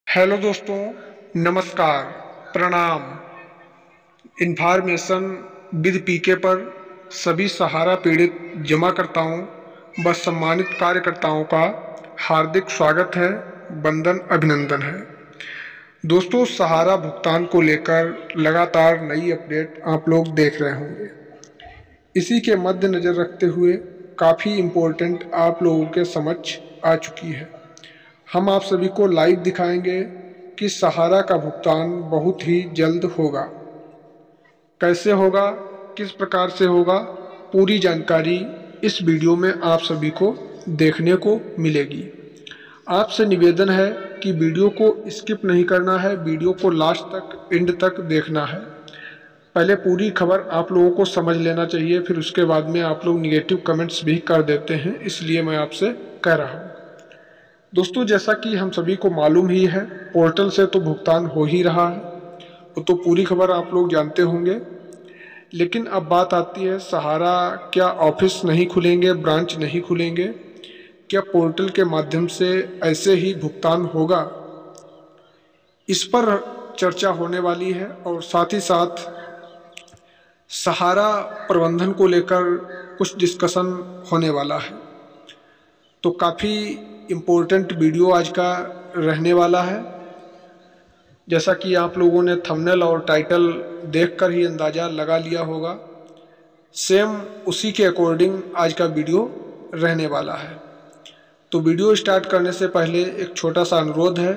Hello दोस्तों, नमस्कार, प्रणाम। इन्फॉर्मेशन विद पीके पर सभी सहारा पीड़ित जमाकर्ताओं व सम्मानित कार्यकर्ताओं का हार्दिक स्वागत है, वंदन, अभिनंदन है। दोस्तों, सहारा भुगतान को लेकर लगातार नई अपडेट आप लोग देख रहे होंगे। इसी के मद्देनज़र रखते हुए काफ़ी इम्पोर्टेंट आप लोगों के समक्ष आ चुकी है। हम आप सभी को लाइव दिखाएंगे कि सहारा का भुगतान बहुत ही जल्द होगा। कैसे होगा, किस प्रकार से होगा, पूरी जानकारी इस वीडियो में आप सभी को देखने को मिलेगी। आपसे निवेदन है कि वीडियो को स्किप नहीं करना है, वीडियो को लास्ट तक, एंड तक देखना है। पहले पूरी खबर आप लोगों को समझ लेना चाहिए, फिर उसके बाद में आप लोग निगेटिव कमेंट्स भी कर देते हैं, इसलिए मैं आपसे कह रहा हूँ। दोस्तों, जैसा कि हम सभी को मालूम ही है, पोर्टल से तो भुगतान हो ही रहा है, वो तो पूरी खबर आप लोग जानते होंगे। लेकिन अब बात आती है, सहारा क्या ऑफिस नहीं खुलेंगे, ब्रांच नहीं खुलेंगे, क्या पोर्टल के माध्यम से ऐसे ही भुगतान होगा? इस पर चर्चा होने वाली है और साथ ही साथ सहारा प्रबंधन को लेकर कुछ डिस्कशन होने वाला है। तो काफ़ी इम्पोर्टेंट वीडियो आज का रहने वाला है। जैसा कि आप लोगों ने थंबनेल और टाइटल देखकर ही अंदाज़ा लगा लिया होगा, सेम उसी के अकॉर्डिंग आज का वीडियो रहने वाला है। तो वीडियो स्टार्ट करने से पहले एक छोटा सा अनुरोध है,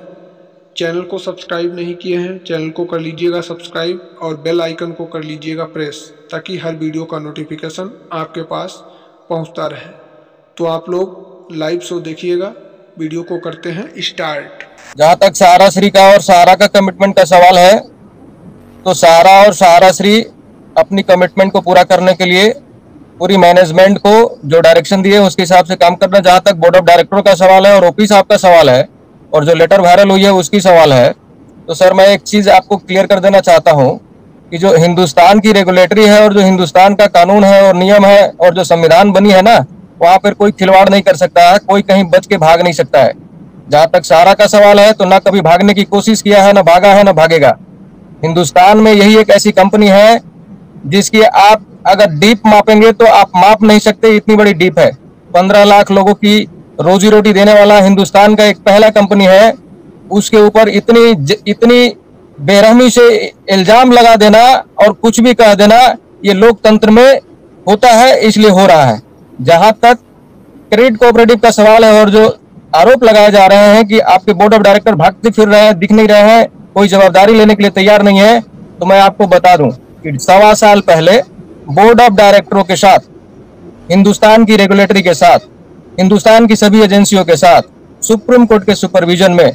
चैनल को सब्सक्राइब नहीं किए हैं, चैनल को कर लीजिएगा सब्सक्राइब और बेल आइकन को कर लीजिएगा प्रेस, ताकि हर वीडियो का नोटिफिकेशन आपके पास पहुंचता रहे। तो आप लोग लाइव शो देखिएगा। वीडियो को करते हैं स्टार्ट। जहाँ तक सहारा श्री का और सहारा का कमिटमेंट का सवाल है, तो सहारा और सहारा श्री अपनी कमिटमेंट को पूरा करने के लिए पूरी मैनेजमेंट को जो डायरेक्शन दिए उसके हिसाब से काम करना। जहाँ तक बोर्ड ऑफ डायरेक्टर का सवाल है और ओपी साहब का सवाल है और जो लेटर वायरल हुई है उसकी सवाल है, तो सर मैं एक चीज आपको क्लियर कर देना चाहता हूँ कि जो हिंदुस्तान की रेगुलेटरी है और जो हिंदुस्तान का कानून है और नियम है और जो संविधान बनी है ना, वहां पर कोई खिलवाड़ नहीं कर सकता है, कोई कहीं बच के भाग नहीं सकता है। जहां तक सहारा का सवाल है, तो ना कभी भागने की कोशिश किया है, ना भागा है, ना भागेगा। हिंदुस्तान में यही एक ऐसी कंपनी है जिसकी आप अगर डीप मापेंगे तो आप माप नहीं सकते, इतनी बड़ी डीप है। 15 लाख लोगों की रोजी रोटी देने वाला हिंदुस्तान का एक पहला कंपनी है, उसके ऊपर इतनी बेरहमी से इल्जाम लगा देना और कुछ भी कह देना, ये लोकतंत्र में होता है, इसलिए हो रहा है। जहां तक क्रेडिट कोऑपरेटिव का सवाल है और जो आरोप लगाए जा रहे हैं कि आपके बोर्ड ऑफ डायरेक्टर भागते फिर रहे हैं, दिख नहीं रहे हैं, कोई जवाबदारी लेने के लिए तैयार नहीं है, तो मैं आपको बता दूं कि 1.25 साल पहले बोर्ड ऑफ डायरेक्टरों के साथ, हिंदुस्तान की रेगुलेटरी के साथ, हिंदुस्तान की सभी एजेंसियों के साथ, सुप्रीम कोर्ट के सुपरविजन में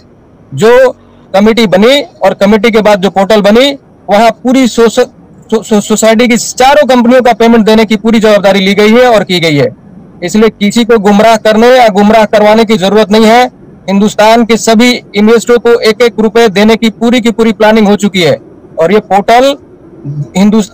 जो कमेटी बनी और कमेटी के बाद जो पोर्टल बनी, वहां पूरी सोसाइटी की चारों कंपनियों का पेमेंट देने की पूरी जवाबदारी ली गई है और की गई है। इसलिए किसी को गुमराह करने या गुमराह करवाने की जरूरत नहीं है। हिंदुस्तान के सभी इन्वेस्टरों को 1-1 रुपए देने की पूरी प्लानिंग हो चुकी है और ये पोर्टल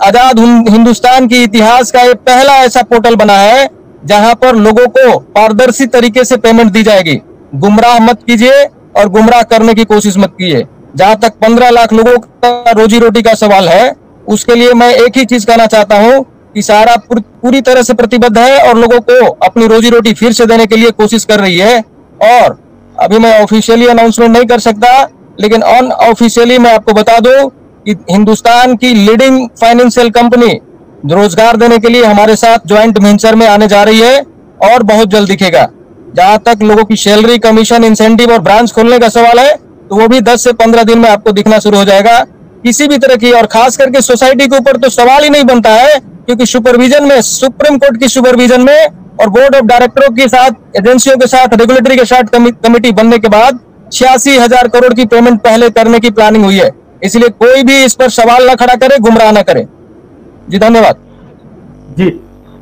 आजाद हिंदुस्तान की इतिहास का ये पहला ऐसा पोर्टल बना है जहां पर लोगों को पारदर्शी तरीके से पेमेंट दी जाएगी। गुमराह मत कीजिए और गुमराह करने की कोशिश मत कीजिए। जहां तक 15 लाख लोगों का रोजी रोटी का सवाल है, उसके लिए मैं एक ही चीज कहना चाहता हूं कि सहारा पूरी तरह से प्रतिबद्ध है और लोगों को अपनी रोजी रोटी फिर से देने के लिए कोशिश कर रही है। और अभी मैं ऑफिशियली अनाउंसमेंट नहीं कर सकता, लेकिन अनऑफिशियली मैं आपको बता दूं कि हिंदुस्तान की लीडिंग फाइनेंशियल कंपनी रोजगार देने के लिए हमारे साथ ज्वाइंट वेंचर में आने जा रही है और बहुत जल्द दिखेगा। जहां तक लोगों की सैलरी, कमीशन, इंसेंटिव और ब्रांच खोलने का सवाल है, तो वो भी 10 से 15 दिन में आपको दिखना शुरू हो जाएगा। किसी भी तरह की, और खास करके सोसाइटी के ऊपर तो सवाल ही नहीं बनता है, क्योंकि सुपरविजन में, सुप्रीम कोर्ट की सुपरविजन में और बोर्ड ऑफ डायरेक्टरों के साथ, एजेंसियों के साथ, रेगुलेटरी के साथ कमेटी बनने के बाद 86,000 करोड़ की पेमेंट पहले करने की प्लानिंग हुई है। इसलिए कोई भी इस पर सवाल ना खड़ा करे, गुमराह ना करे। जी धन्यवाद। जी,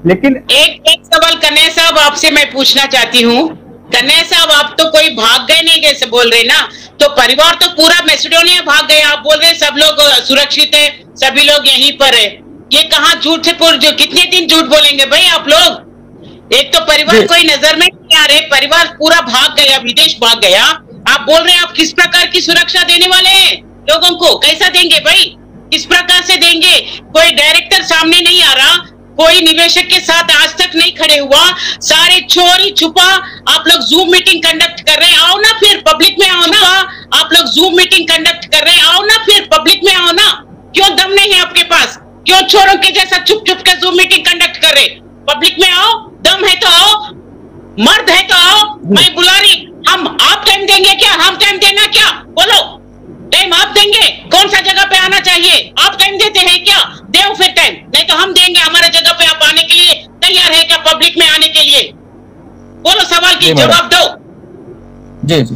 लेकिन एक सवाल कन्हैया साहब आपसे मैं पूछना चाहती हूँ। कन्हैया साहब, आप तो कोई भाग गए नहीं जैसे बोल रहे ना, तो परिवार तो पूरा मैसेडोनिया भाग गए। आप बोल रहे सब लोग सुरक्षित है, सभी लोग यहीं पर है। ये कहाँ झूठ से जो कितने दिन झूठ बोलेंगे भाई आप लोग? एक तो परिवार कोई नजर में नहीं आ रहे, परिवार पूरा भाग गया, विदेश भाग गया। आप बोल रहे हैं आप किस प्रकार की सुरक्षा देने वाले हैं लोगों को? कैसा देंगे भाई? किस प्रकार से देंगे? कोई डायरेक्टर सामने नहीं आ रहा, कोई निवेशक के साथ आज तक नहीं खड़े हुआ, सारे चोरी छुपा आप लोग जूम मीटिंग कंडक्ट कर रहे हैं। आओ ना फिर पब्लिक में आओ ना, आप लोग जूम मीटिंग कंडक्ट कर रहे हैं, आओ ना फिर पब्लिक में आओ ना। क्यों दम नहीं है आपके पास? क्यों चोरों के जैसा चुप चुप के जूम मीटिंग कंडक्ट कर रहे? पब्लिक में आओ, दम है तो आओ, मर्द है तो आओ। मैं बुला रही, हम आप टाइम देंगे क्या? हम टाइम देना क्या? बोलो, टाइम आप देंगे? कौन सा जगह पे आना चाहिए? आप टाइम देते हैं क्या? दो फिर टाइम, नहीं तो हम देंगे। हमारे जगह पे आप आने के लिए तैयार है क्या? पब्लिक में आने के लिए बोलो, सवाल की जवाब दो। जी जी,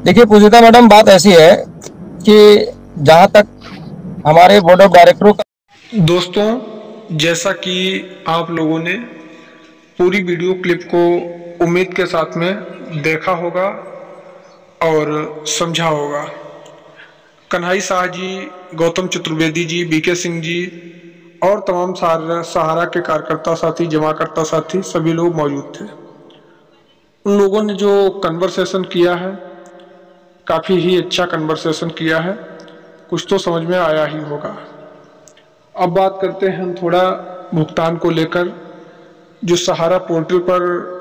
देखिए पूजिता मैडम, बात ऐसी है कि जहां तक हमारे बोर्ड ऑफ डायरेक्टरों का। दोस्तों, जैसा कि आप लोगों ने पूरी वीडियो क्लिप को उम्मीद के साथ में देखा होगा और समझा होगा, कन्हई शाह जी, गौतम चतुर्वेदी जी, बीके सिंह जी और तमाम सहारा के कार्यकर्ता साथी, जमाकर्ता साथी सभी लोग मौजूद थे। उन लोगों ने जो कन्वर्सेशन किया है, काफ़ी ही अच्छा कन्वर्सेशन किया है, कुछ तो समझ में आया ही होगा। अब बात करते हैं हम थोड़ा भुगतान को लेकर, जो सहारा पोर्टल पर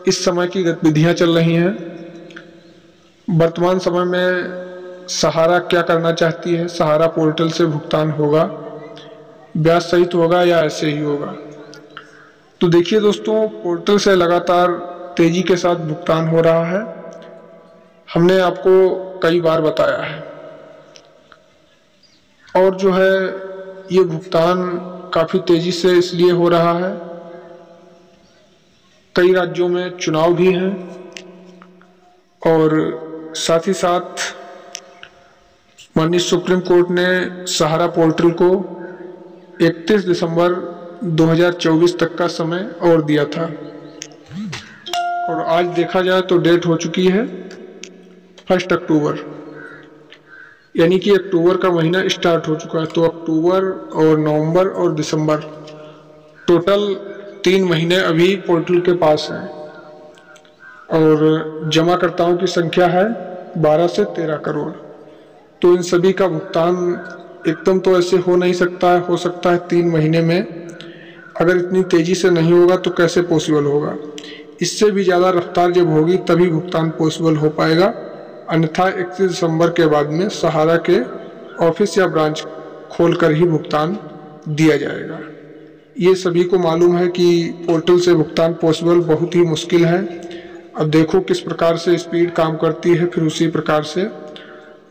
इस समय की गतिविधियां चल रही हैं। वर्तमान समय में सहारा क्या करना चाहती है? सहारा पोर्टल से भुगतान होगा, ब्याज सहित होगा या ऐसे ही होगा? तो देखिए दोस्तों, पोर्टल से लगातार तेजी के साथ भुगतान हो रहा है। हमने आपको कई बार बताया है, और जो है ये भुगतान काफ़ी तेजी से इसलिए हो रहा है, कई राज्यों में चुनाव भी हैं और साथ ही साथ माननीय सुप्रीम कोर्ट ने सहारा पोर्टल को 31 दिसंबर 2024 तक का समय और दिया था, और आज देखा जाए तो डेट हो चुकी है 1 अक्टूबर, यानी कि अक्टूबर का महीना स्टार्ट हो चुका है। तो अक्टूबर और नवंबर और दिसंबर, टोटल 3 महीने अभी पोर्टल के पास हैं, और जमाकर्ताओं की संख्या है 12 से 13 करोड़। तो इन सभी का भुगतान एकदम तो ऐसे हो नहीं सकता है, हो सकता है 3 महीने में। अगर इतनी तेज़ी से नहीं होगा तो कैसे पॉसिबल होगा? इससे भी ज़्यादा रफ्तार जब होगी तभी भुगतान पॉसिबल हो पाएगा, अन्यथा 31 दिसंबर के बाद में सहारा के ऑफिस या ब्रांच खोलकर ही भुगतान दिया जाएगा। ये सभी को मालूम है कि पोर्टल से भुगतान पॉसिबल बहुत ही मुश्किल है। अब देखो किस प्रकार से स्पीड काम करती है, फिर उसी प्रकार से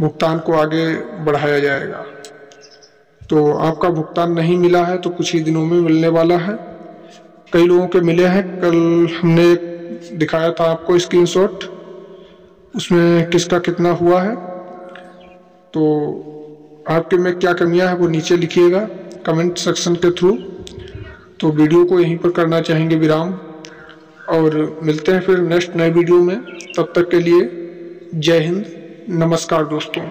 भुगतान को आगे बढ़ाया जाएगा। तो आपका भुगतान नहीं मिला है तो कुछ ही दिनों में मिलने वाला है। कई लोगों के मिले हैं, कल हमने दिखाया था आपको स्क्रीनशॉट, उसमें किसका कितना हुआ है। तो आपके में क्या कमियां हैं वो नीचे लिखिएगा कमेंट सेक्शन के थ्रू। तो वीडियो को यहीं पर करना चाहेंगे विराम, और मिलते हैं फिर नेक्स्ट नए वीडियो में। तब तक के लिए जय हिंद, नमस्कार दोस्तों।